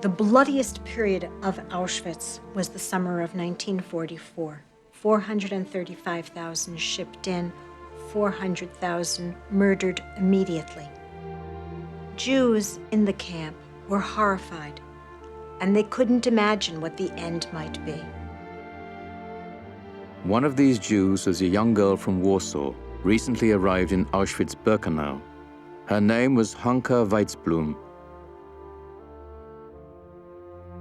The bloodiest period of Auschwitz was the summer of 1944. 435,000 shipped in, 400,000 murdered immediately. Jews in the camp were horrified, and they couldn't imagine what the end might be. One of these Jews was a young girl from Warsaw, recently arrived in Auschwitz Birkenau. Her name was Hanka Weizblum.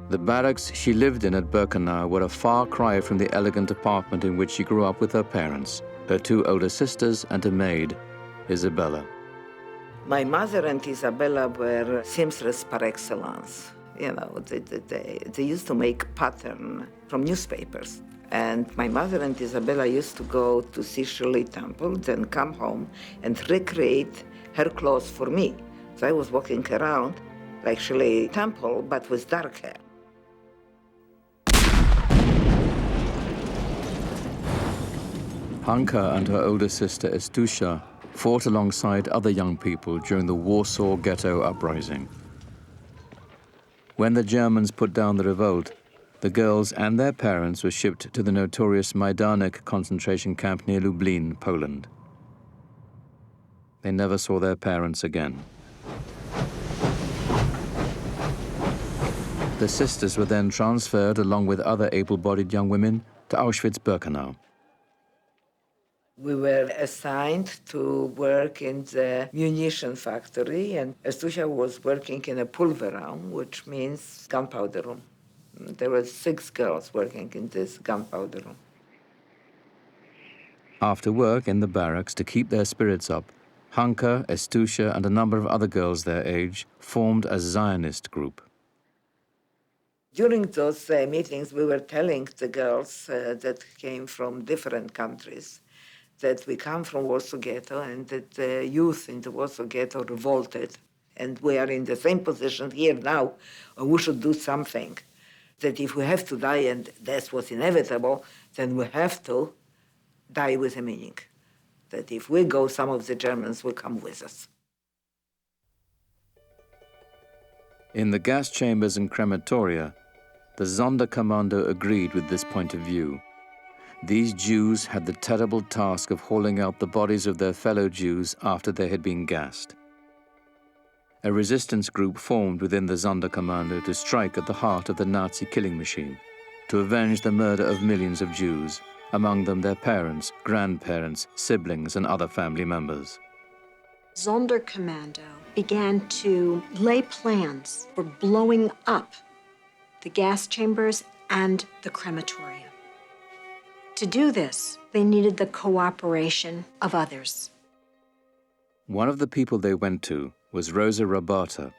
The barracks she lived in at Birkenau were a far cry from the elegant apartment in which she grew up with her parents, her two older sisters, and a maid, Isabella. My mother and Isabella were seamstress par excellence. You know, they used to make pattern from newspapers. And my mother and Isabella used to go to see Shirley Temple, then come home and recreate her clothes for me. So I was walking around like Shirley Temple, but with dark hair. Hanka and her older sister Estusha fought alongside other young people during the Warsaw Ghetto Uprising. When the Germans put down the revolt, the girls and their parents were shipped to the notorious Majdanek concentration camp near Lublin, Poland. They never saw their parents again. The sisters were then transferred, along with other able-bodied young women, to Auschwitz-Birkenau. We were assigned to work in the munition factory, and Estusha was working in a pulver room, which means gunpowder room. There were 6 girls working in this gunpowder room. After work in the barracks to keep their spirits up, Hanka, Estusha, and a number of other girls their age formed a Zionist group. During those meetings, we were telling the girls that came from different countries that we come from Warsaw Ghetto and that the youth in the Warsaw Ghetto revolted. And we are in the same position here now, or we should do something. That if we have to die, and that's what's inevitable, then we have to die with a meaning. That if we go, some of the Germans will come with us. In the gas chambers and crematoria, the Sonderkommando agreed with this point of view. These Jews had the terrible task of hauling out the bodies of their fellow Jews after they had been gassed. A resistance group formed within the Sonderkommando to strike at the heart of the Nazi killing machine, to avenge the murder of millions of Jews, among them their parents, grandparents, siblings, and other family members. Sonderkommando began to lay plans for blowing up the gas chambers and the crematorium. To do this, they needed the cooperation of others. One of the people they went to was Rosa Rabata,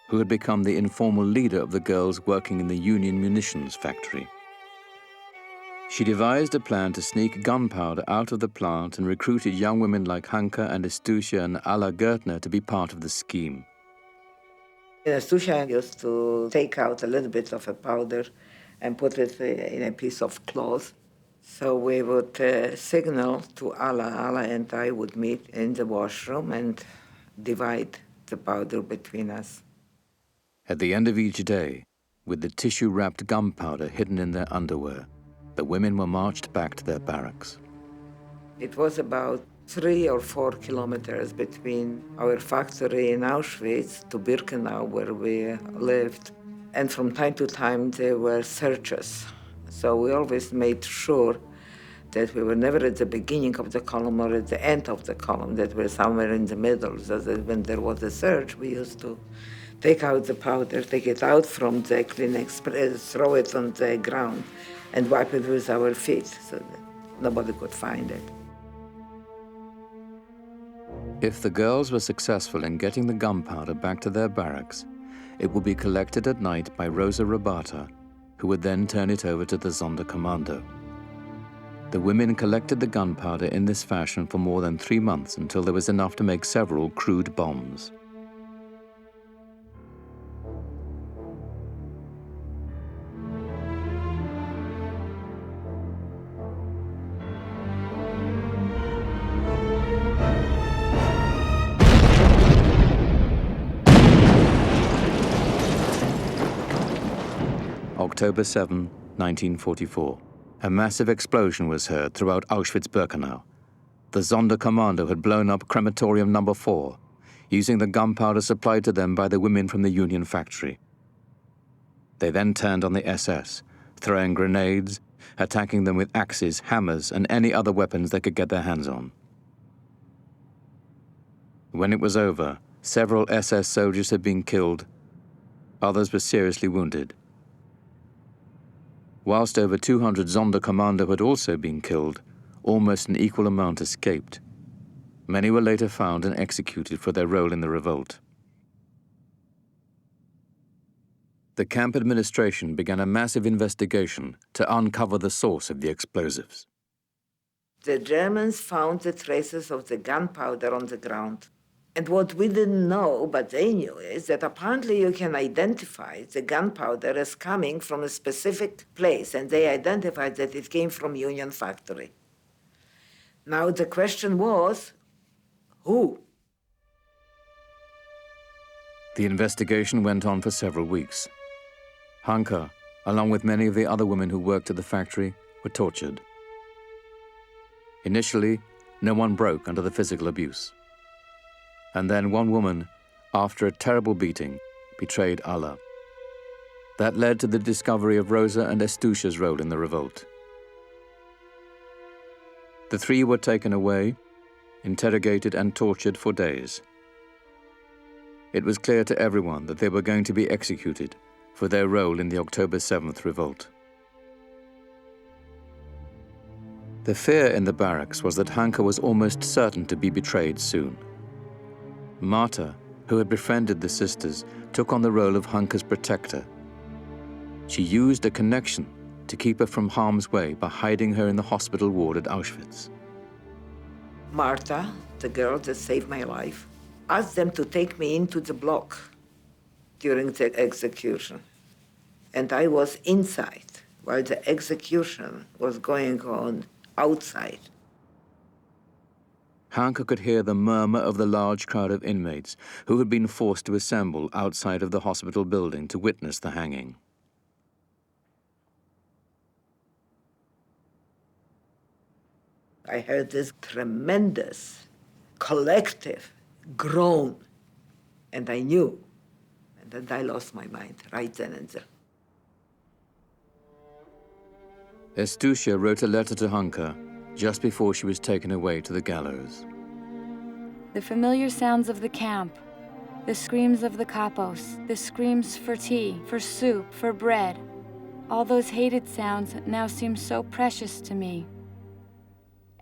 who had become the informal leader of the girls working in the Union munitions factory. She devised a plan to sneak gunpowder out of the plant and recruited young women like Hanka and Estusha and Alla Gertner to be part of the scheme. Estusha used to take out a little bit of a powder and put it in a piece of cloth. So we would signal to Alla and I would meet in the washroom and divide the powder between us. At the end of each day, with the tissue-wrapped gunpowder hidden in their underwear, the women were marched back to their barracks. It was about 3 or 4 kilometers between our factory in Auschwitz to Birkenau, where we lived. And from time to time, there were searches. So we always made sure that we were never at the beginning of the column or at the end of the column, that we're somewhere in the middle, so that when there was a search, we used to take out the powder, take it out from the Kleenex, throw it on the ground, and wipe it with our feet so that nobody could find it. If the girls were successful in getting the gunpowder back to their barracks, it would be collected at night by Rosa Rabata, who would then turn it over to the Sonderkommando. The women collected the gunpowder in this fashion for more than 3 months until there was enough to make several crude bombs. October 7, 1944. A massive explosion was heard throughout Auschwitz Birkenau. The Sonderkommando had blown up Crematorium No. 4, using the gunpowder supplied to them by the women from the Union factory. They then turned on the SS, throwing grenades, attacking them with axes, hammers, and any other weapons they could get their hands on. When it was over, several SS soldiers had been killed. Others were seriously wounded. Whilst over 200 Sonderkommando had also been killed, almost an equal amount escaped. Many were later found and executed for their role in the revolt. The camp administration began a massive investigation to uncover the source of the explosives. The Germans found the traces of the gunpowder on the ground. And what we didn't know, but they knew, is that apparently you can identify the gunpowder as coming from a specific place, and they identified that it came from Union factory. Now the question was, who? The investigation went on for several weeks. Hanke, along with many of the other women who worked at the factory, were tortured. Initially, no one broke under the physical abuse. And then one woman, after a terrible beating, betrayed Allah. That led to the discovery of Rosa and Estusha's role in the revolt. The three were taken away, interrogated and tortured for days. It was clear to everyone that they were going to be executed for their role in the October 7th revolt. The fear in the barracks was that Hanke was almost certain to be betrayed soon. Marta, who had befriended the sisters, took on the role of Hanke's protector. She used a connection to keep her from harm's way by hiding her in the hospital ward at Auschwitz. Marta, the girl that saved my life, asked them to take me into the block during the execution. And I was inside while the execution was going on outside. Hanke could hear the murmur of the large crowd of inmates who had been forced to assemble outside of the hospital building to witness the hanging. I heard this tremendous, collective groan, and I knew, and then I lost my mind right then and there. Estusha wrote a letter to Hanke just before she was taken away to the gallows. The familiar sounds of the camp, the screams of the kapos, the screams for tea, for soup, for bread, all those hated sounds now seem so precious to me.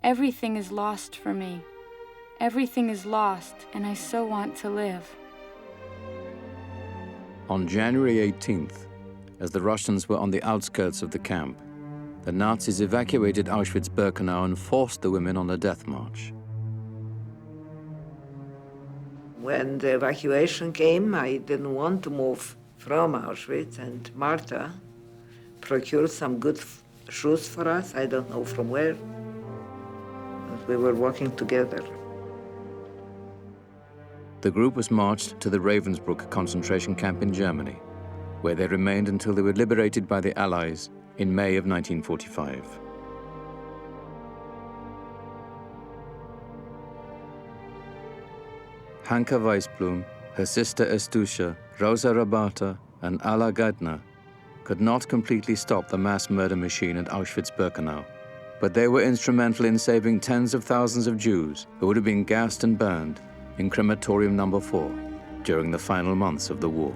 Everything is lost for me. Everything is lost, and I so want to live. On January 18th, as the Russians were on the outskirts of the camp, the Nazis evacuated Auschwitz Birkenau and forced the women on a death march. When the evacuation came, I didn't want to move from Auschwitz, and Marta procured some good shoes for us, I don't know from where. And we were walking together. The group was marched to the Ravensbrück concentration camp in Germany, where they remained until they were liberated by the Allies in May of 1945. Hanke Weisblum, her sister Estusha, Rosa Rabata, and Alla Geithner could not completely stop the mass murder machine at Auschwitz-Birkenau, but they were instrumental in saving tens of thousands of Jews who would have been gassed and burned in Crematorium No. 4 during the final months of the war.